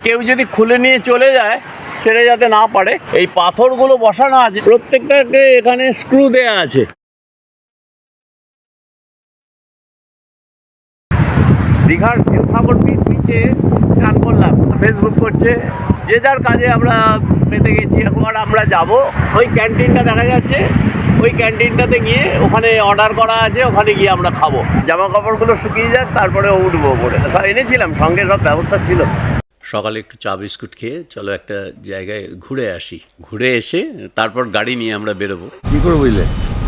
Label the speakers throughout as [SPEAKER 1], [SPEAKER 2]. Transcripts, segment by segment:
[SPEAKER 1] কেউ যদি খুলে নিয়ে চলে যায় ছেড়ে যাতে না পারে, এই পাথরগুলো বসানো আছে, প্রত্যেকটাকে এখানে স্ক্রু দেয়া আছে। দীঘার ঢেউসাগর বিচে চান করলাম, ফেসবুক করছে, যে যার কাজে আমরা পেতে গেছি। এখন আমরা যাব, ওই ক্যান্টিনটা দেখা যাচ্ছে, ওই ক্যান্টিনটাতে গিয়ে ওখানে অর্ডার করা আছে, ওখানে গিয়ে আমরা খাবো। জামা কাপড়গুলো শুকিয়ে যাক, তারপরে উঠবো করে এনেছিলাম, সঙ্গে সব ব্যবস্থা ছিল। সকালে একটু চা বিস্কুট খেয়ে চলো একটা জায়গায় ঘুরে আসি, ঘুরে এসে তারপর গাড়ি নিয়ে আমরা বেরোবো। কি করে বুঝলে?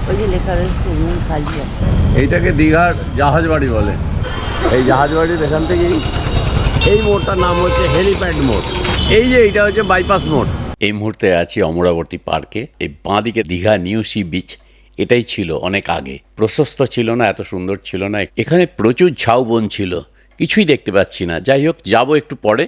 [SPEAKER 2] ওই যে লেখা রয়েছে রুম খালি আছে।
[SPEAKER 1] এইটাকে দীঘার জাহাজ বাড়ি বলে। এই জাহাজ বাড়ির এখান থেকেই এই মোড়টার নাম হচ্ছে হেলিপ্যাড মোড়। এই যে এইটা হচ্ছে বাইপাস মোড়। এই মুহূর্তে আছি অমরাবতী পার্কে। এই বাঁদিকে দীঘা নিউ সি বিচ, এটাই ছিল অনেক আগে। প্রশস্ত ছিল না, এত সুন্দর ছিল না। এখানে প্রচুর ঝাউবন ছিল, কিছুই দেখতে পাচ্ছি না। যাই হোক, যাবো একটু পরে।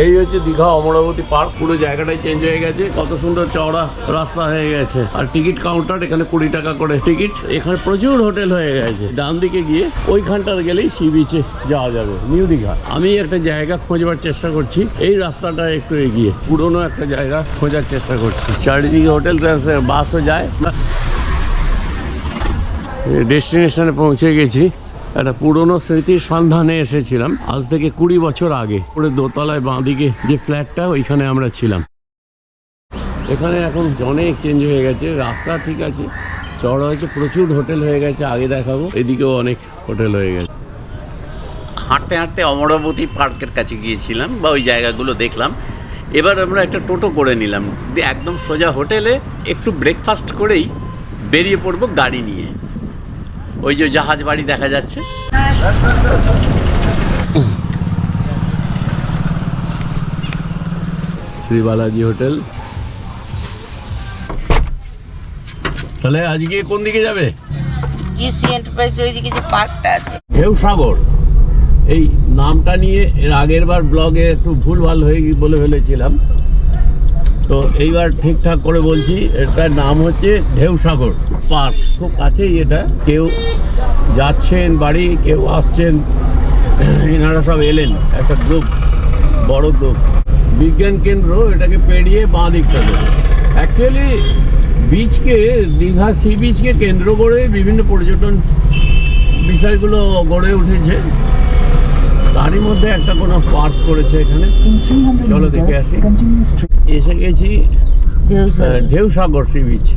[SPEAKER 1] এই হচ্ছে দীঘা অমরাবতী পার্ক। পুরো জায়গাটাই চেঞ্জ হয়ে গেছে, কত সুন্দর চওড়া রাস্তা হয়ে গেছে। আর টিকিট কাউন্টার, এখানে 20 টাকা করে টিকিট। এখানে প্রচুর হোটেল হয়ে গেছে। ডান দিকে গিয়ে ওইখানটা গেলেই সি বিচে যাওয়া যাবে, নিউ দীঘা। আমি একটা জায়গা খোঁজবার চেষ্টা করছি, এই রাস্তাটা একটু এগিয়ে পুরোনো একটা জায়গা খোঁজার চেষ্টা করছি। চারিদিকে হোটেল, বাসও যায়। ডেস্টিনেশনে পৌঁছে গেছি। একটা পুরনো স্মৃতির সন্ধানে এসেছিলাম আজ থেকে 20 বছর আগে। পুরো দোতলায় বাঁদিকে যে ফ্ল্যাটটা, ওইখানে আমরা ছিলাম। এখানে এখন অনেক চেঞ্জ হয়ে গেছে, রাস্তা ঠিক আছে, চড়া হয়েছে, প্রচুর হোটেল হয়ে গেছে। আগে দেখাবো, এদিকেও অনেক হোটেল হয়ে গেছে। হাঁটতে হাঁটতে অমরাবতী পার্কের কাছে গিয়েছিলাম, বা ওই জায়গাগুলো দেখলাম। এবার আমরা একটা টোটো করে নিলাম, একদম সোজা হোটেলে একটু ব্রেকফাস্ট করেই বেরিয়ে পড়বো গাড়ি নিয়ে। ওই যে জাহাজ বাড়ি দেখা যাচ্ছে। শ্রী বালাজি হোটেল। তাহলে আজকে কোন দিকে যাবে?
[SPEAKER 2] জিসি এন্টারপ্রাইজ, ওইদিকে যে পার্কটা আছে,
[SPEAKER 1] ঢেউসাগর। এই নামটা নিয়ে এর আগের বার ব্লগে একটু ভুলভাল হয়ে বলে ফেলেছিলাম, তো এইবার ঠিকঠাক করে বলছি। এটার নাম হচ্ছে ঢেউসাগর পার্ক। খুব কাছেই এটা। কেউ যাচ্ছেন বাড়ি, কেউ আসছেন, এনারা সব এলেন, একটা গ্রুপ, বড় গ্রুপ। বিজ্ঞান কেন্দ্র, এটাকে পেরিয়ে বাঁ দিকটাতে। অ্যাকচুয়ালি বিচকে, দীঘা সি বিচকে কেন্দ্র করে বিভিন্ন পর্যটন বিষয়গুলো গড়ে উঠেছে। তারই মধ্যে একটা কোনো পার্ক করেছে এখানে। চলো দেখে আসি। এসে গেছি ঢেউসাগর সি বিচ।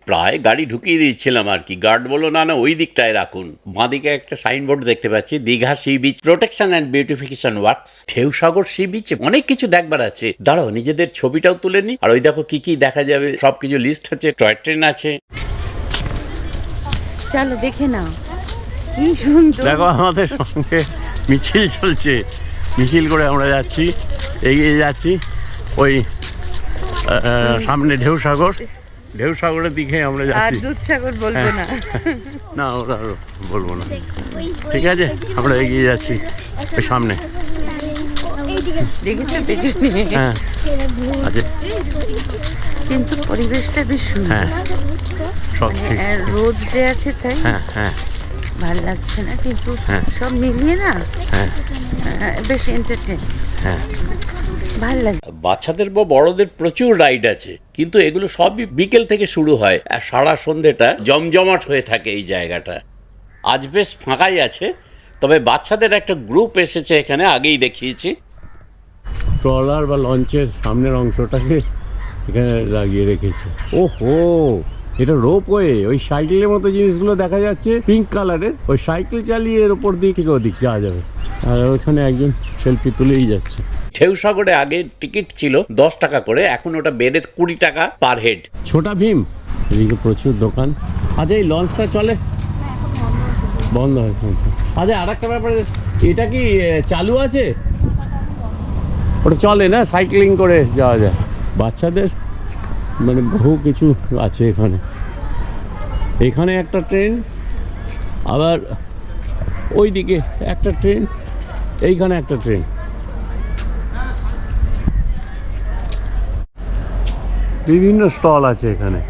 [SPEAKER 1] প্রায় গাড়ি ঢুকিয়ে দিচ্ছিলাম আর কি। গার্ড বলো না ওই দিকটায় রাখুন। বাঁদিকে একটা সাইনবোর্ড দেখতে পাচ্ছি, Digha sea beach protection and beautification works. ঢেউসাগর sea beach অনেক কিছু দেখবার আছে। দাঁড়াও, নিজেদের ছবিটাও তুলে নি। আর ওই দেখো কি কি দেখা যাবে, সবকিছু লিস্ট আছে। টয় ট্রেন আছে,
[SPEAKER 2] চলো দেখে নাও কি সুন্দর।
[SPEAKER 1] দেখো আমাদের সঙ্গে মিছিল চলছে, মিছিল করে আমরা যাচ্ছি, এগিয়ে যাচ্ছি। ওই সামনে ঢেউসাগর, ঢেউসাগরের দিকে আমরা যাচ্ছি।
[SPEAKER 2] দুধসাগর বলবো না,
[SPEAKER 1] না ওরা বলবো না, ঠিক আছে। আমরা এগিয়ে যাচ্ছি ওই সামনে।
[SPEAKER 2] দেখেছো পেছনে?
[SPEAKER 1] হ্যাঁ আছে,
[SPEAKER 2] কিন্তু পরিবেশটা বেশ সুন্দর।
[SPEAKER 1] হ্যাঁ সব ঠিক।
[SPEAKER 2] রোদ যে আছে তাই
[SPEAKER 1] হ্যাঁ হ্যাঁ
[SPEAKER 2] ভালো লাগছে না, কিন্তু সব মিলিয়ে না বেশ এন্টারটেইন।
[SPEAKER 1] হ্যাঁ
[SPEAKER 2] ভালো লাগে।
[SPEAKER 1] বাচ্চাদের বা বড়দের প্রচুর রাইড আছে, কিন্তু এগুলো সবই বিকেল থেকে শুরু হয় আর সারা সন্ধ্যেটা জমজমাট হয়ে থাকে এই জায়গাটা। আজ বেশ ফাঁকাই আছে, তবে বাচ্চাদের একটা গ্রুপ এসেছে এখানে, আগেই দেখিয়েছি। ট্রলার বা লঞ্চের সামনের অংশটাকে এখানে লাগিয়ে রেখেছে। ওহো, এটা রোপওয়ে। ওই সাইকেলের মতো জিনিসগুলো দেখা যাচ্ছে পিঙ্ক কালারের, ওই সাইকেল চালিয়ে এর ওপর দিকে ওদিক যাওয়া যাবে। আর ওখানে একজন সেলফি তুলেই যাচ্ছে। ঢেউসাগরে আগে টিকিট ছিল 10 টাকা করে, এখন ওটা বেড়ে 20 টাকা পার হেড। ছোটা ভীম, এদিকে প্রচুর দোকান। আচ্ছা এই লঞ্চটা চলে? বন্ধ হয়েছে। আচ্ছা আর একটা ব্যাপারে, এটা কি চালু আছে? ওটা চলে না, সাইক্লিং করে যাওয়া যায়। বাচ্চাদের মানে বহু কিছু আছে এখানে। এখানে একটা ট্রেন, আবার ওইদিকে একটা ট্রেন, এইখানে একটা ট্রেন। বিভিন্ন স্টল আছে এখানে,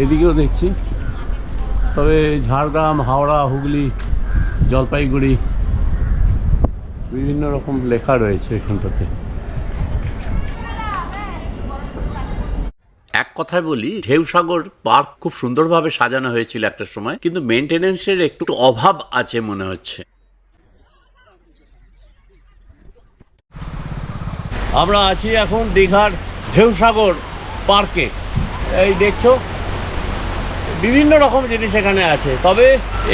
[SPEAKER 1] এদিকেও দেখছি। তবে ঝাড়গ্রাম, হাওড়া, হুগলি, জলপাইগুড়ি বিভিন্ন রকম লেখা রয়েছে এখানটাতে। এক কথায় বলি, ঢেউসাগর পার্ক খুব সুন্দরভাবে সাজানো হয়েছিল একটা সময়, কিন্তু মেনটেনেন্সের একটু অভাব আছে মনে হচ্ছে। আমরা আছি এখন দীঘার ঢেউসাগর পার্কে। এই দেখছো বিভিন্ন রকম জিনিস এখানে আছে, তবে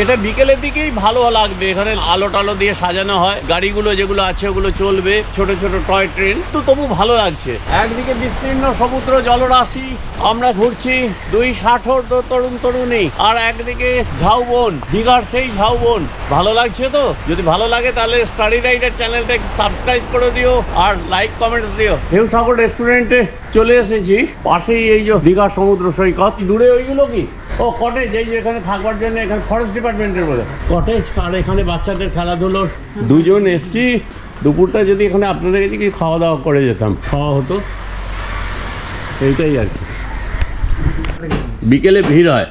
[SPEAKER 1] এটা বিকেলের দিকেই ভালো লাগবে। এখানে আলো টালো দিয়ে সাজানো হয়, গাড়িগুলো যেগুলো আছে ওগুলো চলবে, ছোট ছোট টয় ট্রেন, তো তবু ভালো লাগছে। একদিকে বিস্তীর্ণ সমুদ্র জলরাশি, আমরা ঘুরছি 260 তরুণ তরুণী, আর একদিকে ঝাউবন, দীঘার সেই ঝাউবন। ভালো লাগছে তো? যদি ভালো লাগে তাহলে স্টাডি রাইডার চ্যানেলটা সাবস্ক্রাইব করে দিও আর লাইক কমেন্টস দিও। ঢেউসাগর রেস্টুরেন্টে চলে এসেছি, পাশেই এই যে দীঘার সমুদ্র সৈকত। দূরে ওইগুলো কি? ও কটেজ, এই যে এখানে থাকবার জন্য, এখানে ফরেস্ট ডিপার্টমেন্টের বলে কটেজ। আর এখানে বাচ্চাদের খেলাধুলোর। দুজন এসছি, দুপুরটা যদি এখানে আপনাদের কাছে কিছু খাওয়া দাওয়া করে যেতাম, খাওয়া হতো, এইটাই আর কি। বিকেলে ভিড় হয়,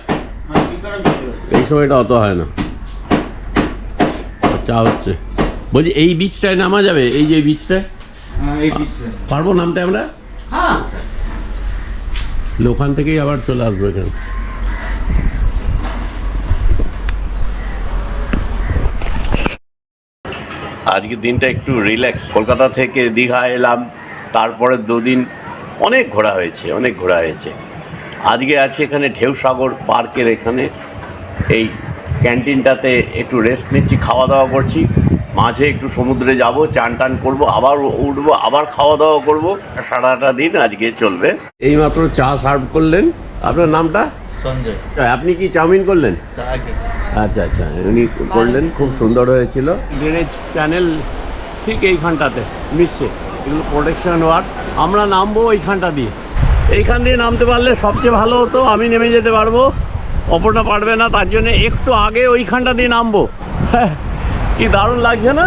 [SPEAKER 1] এই সময়টা অত হয় না। চা হচ্ছে। বলছি এই বিচটায় নামা যাবে? এই যে বিচটায় পারবো নামতে আমরা? ওখান থেকেই আবার চলে আসবো এখানে। আজকের দিনটা একটু রিল্যাক্স। কলকাতা থেকে দীঘা এলাম, তারপরে দুদিন অনেক ঘোরা হয়েছে। আজকে আছি এখানে ঢেউসাগর পার্কের এখানে, এই ক্যান্টিনটাতে একটু রেস্ট নিচ্ছি, খাওয়া দাওয়া করছি। মাঝে একটু সমুদ্রে যাব, চান টান করবো, আবার উঠবো, আবার খাওয়া দাওয়া করবো। সারাটা দিন আজকে চলবে। এইমাত্র চা সার্ভ করলেন। আপনার নামটা?
[SPEAKER 3] সঞ্জয়।
[SPEAKER 1] আপনি কি চাউমিন করলেন? আচ্ছা আচ্ছা, উনি করলেন, খুব সুন্দর হয়েছিল। ড্রেনেজ চ্যানেল ঠিক এইখানটাতে মিশছে, এগুলো প্রোটেকশন ওয়ার্ক। আমরা নামবো এইখানটা দিয়ে, এইখান দিয়ে নামতে পারলে সবচেয়ে ভালো হতো। আমি নেমে যেতে পারবো, অপরটা পারবে না, তার জন্য একটু আগে ওইখানটা দিয়ে নামবো। কি দারুণ লাগছে না?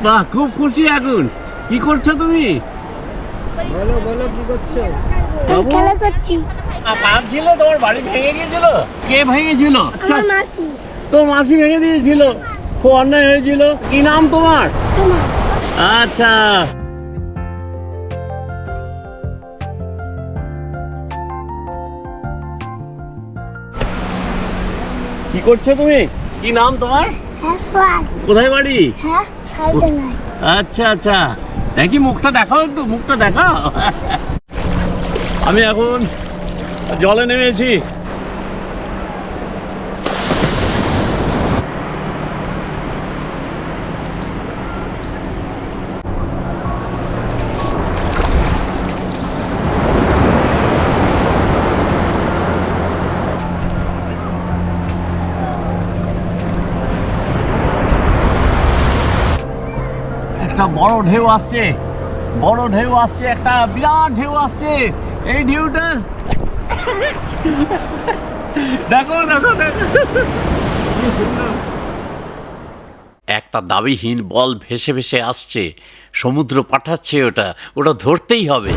[SPEAKER 1] বাহ, খুব খুশি এখন। কি করছো তুমি?
[SPEAKER 3] বলো বলো, কি করছো?
[SPEAKER 4] খেলা করছি।
[SPEAKER 1] কাজ ছিল, তোমার বাড়ি ভেঙে গিয়েছিল? কে ভেঙেছিল? আচ্ছা,
[SPEAKER 4] আমার মাসি।
[SPEAKER 1] তোর মাসি ভেঙে দিয়েছিল, খুব অন্যায় হয়েছিল। কি নাম তোমার?
[SPEAKER 4] সোনা।
[SPEAKER 1] আচ্ছা, কি করছো তুমি? কি নাম তোমার?
[SPEAKER 4] হ্যাঁ সোয়াল।
[SPEAKER 1] কোথায় বাড়ি?
[SPEAKER 4] হ্যাঁ সাইডে নাই।
[SPEAKER 1] আচ্ছা আচ্ছা, দেখি মুখটা দেখাও, একটু মুখটা দেখাও। আমি এখন জলে নেমেছি। একটা বড় ঢেউ আসছে, একটা বিরাট ঢেউ আসছে। এই ঢেউটা দেখো দেখো দেখো, কি সুন্দর। একটা দাবিহীন বল ভেসে ভেসে আসছে, সমুদ্র পাঠাচ্ছে, ওটা ধরতেই হবে।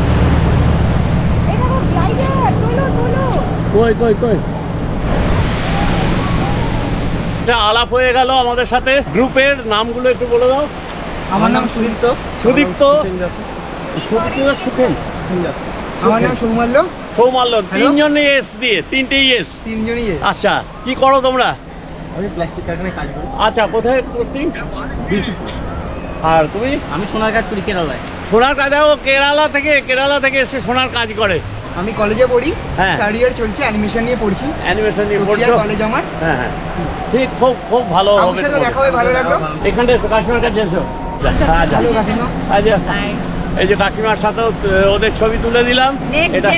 [SPEAKER 1] কই কই কই, আলাপ হয়ে গেল আমাদের সাথে। গ্রুপের নামগুলো একটু বলে দাও।
[SPEAKER 3] আমার নাম সুদীপ্ত।
[SPEAKER 1] সুদীপ্ত, সুখেন,
[SPEAKER 3] আমার নাম সৌমাল্য।
[SPEAKER 1] সৌমাল্য। তিনজনে এস দিয়ে, তিনটে এস।
[SPEAKER 3] তিনজনই এস।
[SPEAKER 1] আচ্ছা, কি করো তোমরা?
[SPEAKER 3] আমি প্লাস্টিক কারখানায় কাজ করি।
[SPEAKER 1] আচ্ছা, কোথায় পোস্টিং?
[SPEAKER 3] বিসিপুর।
[SPEAKER 1] আর তুমি?
[SPEAKER 3] আমি সোনার কাজ করি কেরালায়।
[SPEAKER 1] সোনার কাজ। ও কেরালা থেকে এসে সোনার কাজ করে।
[SPEAKER 3] আমি কলেজে পড়ি,
[SPEAKER 1] হ্যাঁ।
[SPEAKER 3] ক্যারিয়ার চলছে, অ্যানিমেশন নিয়ে পড়ছি।
[SPEAKER 1] অ্যানিমেশন নিয়ে
[SPEAKER 3] সোফিয়া
[SPEAKER 1] পড়ছো?
[SPEAKER 3] কলেজ আমার।
[SPEAKER 1] হ্যাঁ হ্যাঁ, ঠিক, খুব খুব ভালো
[SPEAKER 3] আমার
[SPEAKER 1] হবে।
[SPEAKER 3] সাথে দেখা হয়ে ভালো লাগলো।
[SPEAKER 1] এখানে এসো, কাশ্মীরের কাছে এসো। আচ্ছা
[SPEAKER 3] হ্যালো কাকিমা।
[SPEAKER 1] আচ্ছা এই যে কাকিমার সাথেও ওদের ছবি তুলে দিলাম। এটা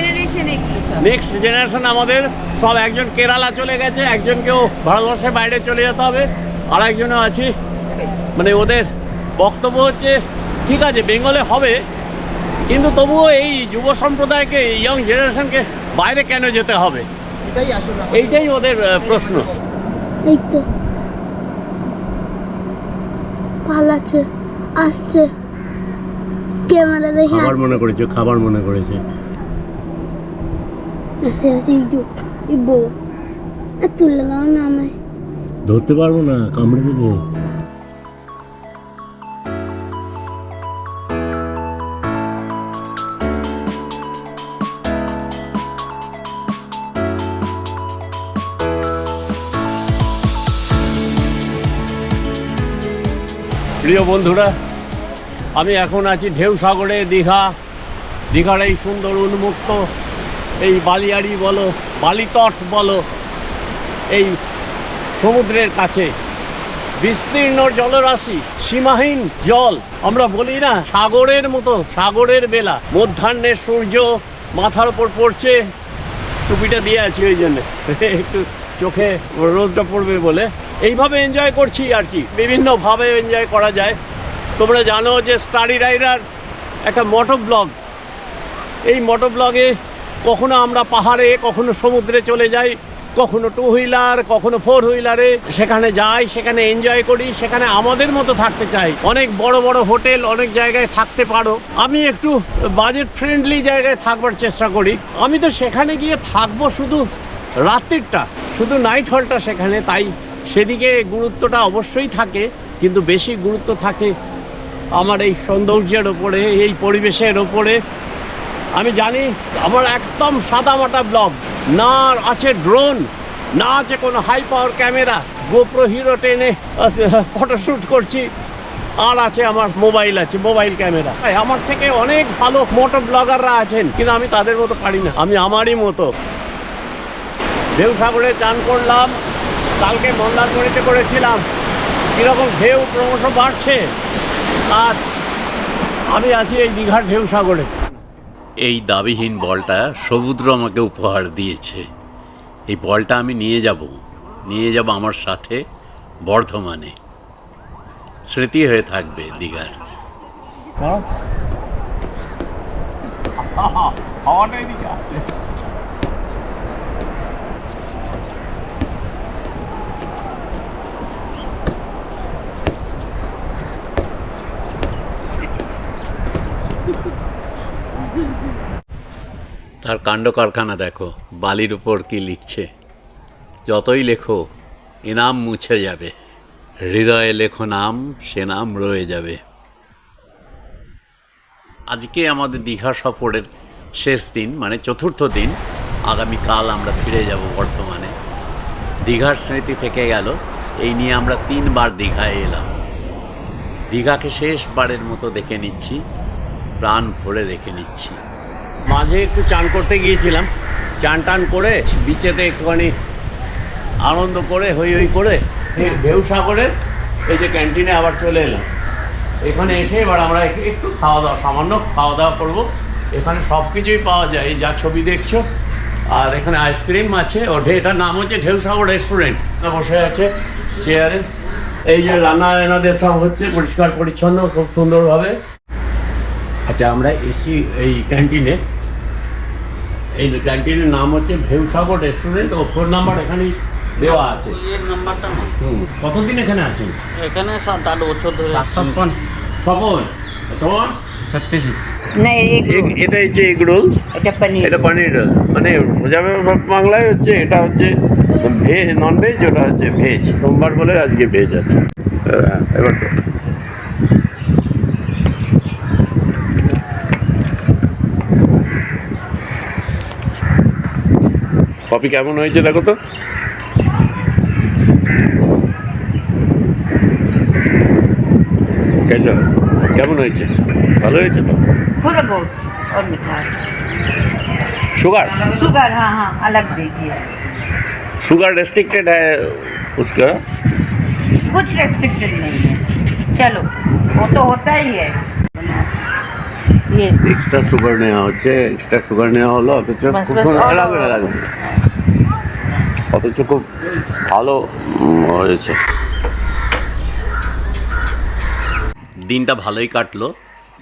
[SPEAKER 1] নেক্সট জেনারেশন আমাদের সব, একজন কেরালা চলে গেছে, একজনকেও ভারতবর্ষের বাইরে চলে যেতে হবে, আর একজনও আছি। মানে ওদের বক্তব্য হচ্ছে ঠিক আছে বেঙ্গলে হবে, কিন্তু তবুও এই যুব সম্প্রদায়কে, ইয়ং জেনারেশনকে বাইরে কেন যেতে হবে,
[SPEAKER 3] এটাই আসলে
[SPEAKER 1] এইটাই ওদের প্রশ্ন।
[SPEAKER 4] এই তো ভালো আছে, আসছে ক্যামেরা দেখে
[SPEAKER 1] খাবার মনে করেছে, খাবার মনে করেছে।
[SPEAKER 4] আসে আসে এই বউ তুলে দাও না আমায়।
[SPEAKER 1] ধরতে পারবো না, কামড়ে দেবে। প্রিয় বন্ধুরা, আমি এখন আছি ঢেউ সাগরে, দীঘার এই সুন্দর উন্মুক্ত এই বালিয়াড়ি বলো, বালিতট বলো, এই সমুদ্রের কাছে বিস্তীর্ণ জলরাশি, সীমাহীন জল। আমরা বলি না সাগরের মতো, সাগরের বেলা, মধ্যাহ্নের সূর্য মাথার উপর পড়ছে, টুপিটা দিয়ে আছি ওই জন্য একটু চোখে রোদটা পড়বে বলে। এইভাবে এনজয় করছি আর কি, বিভিন্নভাবে এনজয় করা যায়। তোমরা জানো যে স্টাডি রাইডার একটা মোটো ব্লগ, এই মোটো ব্লগে কখনো আমরা পাহাড়ে, কখনো সমুদ্রে চলে যাই, কখনো টু হুইলার, কখনো ফোর হুইলারে, সেখানে যাই, সেখানে এনজয় করি, সেখানে আমাদের মতো থাকতে চাই। অনেক বড় বড় হোটেল, অনেক জায়গায় থাকতে পারো, আমি একটু বাজেট ফ্রেন্ডলি জায়গায় থাকবার চেষ্টা করি। আমি তো সেখানে গিয়ে থাকবো শুধু রাত্রিটা, শুধু নাইট হলটা সেখানে, তাই সেদিকে গুরুত্বটা অবশ্যই থাকে, কিন্তু বেশি গুরুত্ব থাকে আমার এই সৌন্দর্যের ওপরে, এই পরিবেশের ওপরে। আমি জানি আমার একদম সাদামাটা ব্লগ, না আছে ড্রোন, না আছে কোনো high power camera, GoPro hero টেনে ফটোশ্যুট করছি, আর আছে আমার মোবাইল, আছে মোবাইল ক্যামেরা। আমার থেকে অনেক ভালো মোটো ব্লগাররা আছেন, কিন্তু আমি তাদের মতো পারি না, আমি আমারই মতো। ঢেউ সাগরে চান করলাম, কালকে মন্দারমণিতে করেছিলাম, কীরকম ঢেউ ক্রমশ বাড়ছে, আর আমি আছি এই দীঘার ঢেউ সাগরে। এই দাবিহীন বলটা সমুদ্র আমাকে উপহার দিয়েছে। এই বলটা আমি নিয়ে যাব আমার সাথে বর্ধমানে, স্মৃতি হয়ে থাকবে দীঘার। তার কাণ্ড কারখানা দেখো, বালির উপর কি লিখছে। যতই লেখো এ নাম মুছে যাবে, হৃদয়ে লেখো নাম, সে নাম রয়ে যাবে। আজকে আমাদের দীঘা সফরের শেষ দিন, মানে চতুর্থ দিন। আগামীকাল আমরা ফিরে যাব বর্ধমানে। দীঘার স্মৃতি থেকে গেল, এই নিয়ে আমরা 3 বার দীঘায় এলাম। দীঘাকে শেষবারের মতো দেখে নিচ্ছি, প্রাণ ভরে দেখে নিচ্ছি। মাঝে একটু চান করতে গিয়েছিলাম, চান টান করে বিচেতে একটুখানি আনন্দ করে, হই হই করে ঢেউ সাগরের এই যে ক্যান্টিনে আবার চলে এলাম। এখানে এসে এবার আমরা একটু খাওয়া দাওয়া, সামান্য খাওয়া দাওয়া করবো। এখানে সব কিছুই পাওয়া যায়, এই যা ছবি দেখছো, আর এখানে আইসক্রিম আছে। এটার নাম হচ্ছে ঢেউ সাগর রেস্টুরেন্ট। বসে আছে চেয়ারে, এই যে রান্না এনাদের সব হচ্ছে পরিষ্কার পরিচ্ছন্ন, খুব সুন্দরভাবে। আচ্ছা, আমরা এসি এই ক্যান্টিনে, এই ক্যান্টিনের নাম হচ্ছে ঢেউ সাগর রেস্টুরেন্ট, ও ফোন নাম্বার এখানেই দেওয়া আছে।
[SPEAKER 5] এর নাম্বারটা না।
[SPEAKER 1] কতদিন এখানে আছেন?
[SPEAKER 5] এখানে 7-8 বছর ধরে।
[SPEAKER 1] স্বপন, তোমার?
[SPEAKER 3] সত্যজিৎ।
[SPEAKER 2] नहीं
[SPEAKER 1] এটা হচ্ছে এগ রোল,
[SPEAKER 2] এটা পনির,
[SPEAKER 1] এটা পনির রোল। মানে সোজা বাংলায় হচ্ছে এটা হচ্ছে ভেজ, নন ভেজ, ওটা হচ্ছে ভেজ। সোমবার বলে আজকে ভেজ আছে। এবার কফি কেমন হয়েছে দেখো তো। কেমন হয়েছে? ভালো হয়েছে তো?
[SPEAKER 2] थोड़ा बहुत और मिठास,
[SPEAKER 1] शुगर
[SPEAKER 2] शुगर हाँ हाँ अलग दीजिए।
[SPEAKER 1] शुगर रेस्ट्रिक्टेड है उसका?
[SPEAKER 2] कुछ रेस्ट्रिक्टेड नहीं है। चलो वो तो होता ही है ये
[SPEAKER 1] এক্সট্রা সুগার নেওয়া হচ্ছে, এক্সট্রা সুগার নেওয়া হলো, অথচ খুব সুন্দর লাগবে লাগবে, অথচ খুব ভালো হয়েছে। দিনটা ভালোই কাটলো।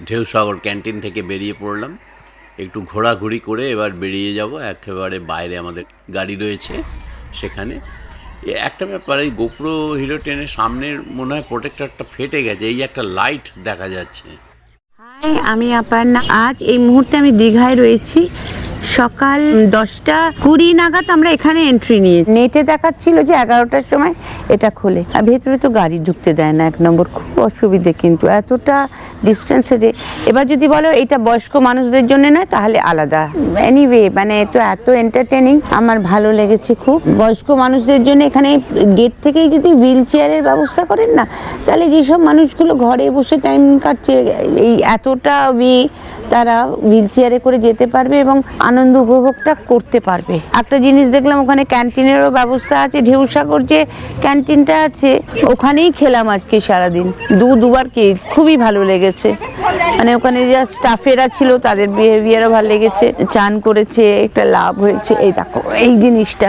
[SPEAKER 1] ঢেউসাগর ক্যান্টিন থেকে বেরিয়ে পড়লাম, একটু ঘোরাঘুরি করে এবার বেরিয়ে যাব। একেবারে বাইরে আমাদের গাড়ি রয়েছে, সেখানে একটা ব্যাপার, এই গোপ্রো হিরো টেনের সামনের মনে হয় প্রোটেক্টরটা ফেটে গেছে, এই একটা লাইট দেখা যাচ্ছে।
[SPEAKER 2] হাই, আমি আপার্ণা। আজ এই মুহূর্তে আমি দীঘায় রয়েছি। সকাল 10:20 নাগাদ আমরা এখানে এন্ট্রি নিয়ে, নেটে দেখাচ্ছিল যে 11টার সময় এটা খোলে, আর ভেতরে তো গাড়ি ঢুকতে দেয় না, 1 নম্বর খুব অসুবিধে। কিন্তু এতটা ডিস্টেন্সে, এবার যদি বলো এটা বয়স্ক মানুষদের জন্য নয় তাহলে আলাদা। এনিওয়ে মানে তো এত এন্টারটেনিং, আমার ভালো লেগেছে খুব। বয়স্ক মানুষদের জন্য এখানে গেট থেকেই যদি হুইল চেয়ারের ব্যবস্থা করেন না, তাহলে যেসব মানুষগুলো ঘরে বসে টাইম কাটছে, এই এতটা তারা হুইল চেয়ারে করে যেতে পারবে এবং আনন্দ উপভোগটা করতে পারবে। একটা জিনিস দেখলাম, ওখানে ক্যান্টিনেরও ব্যবস্থা আছে। ঢেউসাগর যে ক্যান্টিনটা আছে ওখানেই খেলাম আজকে সারাদিন, দুবার খেয়েছি, খুবই ভালো লেগেছে। মানে ওখানে যে স্টাফেরা ছিল তাদের বিহেভিয়ারও ভালো লেগেছে, চান করেছে, একটা লাভ হয়েছে। এই দেখো এই জিনিসটা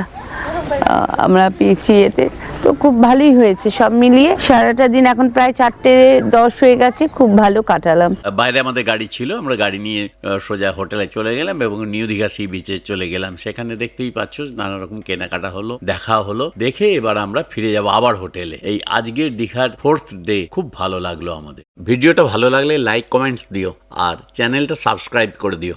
[SPEAKER 2] আমরা পেয়েছি এতে, তো খুব ভালোই হয়েছে সব মিলিয়ে। সারাটা দিন এখন প্রায় 4:10 হয়ে গেছে, খুব ভালো কাটালাম।
[SPEAKER 1] বাইরে আমাদের গাড়ি ছিল, আমরা গাড়ি নিয়ে সোজা হোটেলে চলে গেলাম এবং নিউ দীঘা সি বিচে চলে গেলাম। সেখানে দেখতেই পাচ্ছ নানা রকম কেনাকাটা হলো, দেখা হলো। দেখে এবার আমরা ফিরে যাব আবার হোটেলে। এই আজকের দীঘার 4th ডে খুব ভালো লাগলো আমাদের। ভিডিওটা ভালো লাগলে লাইক কমেন্টস দিও আর চ্যানেলটা সাবস্ক্রাইব করে দিও।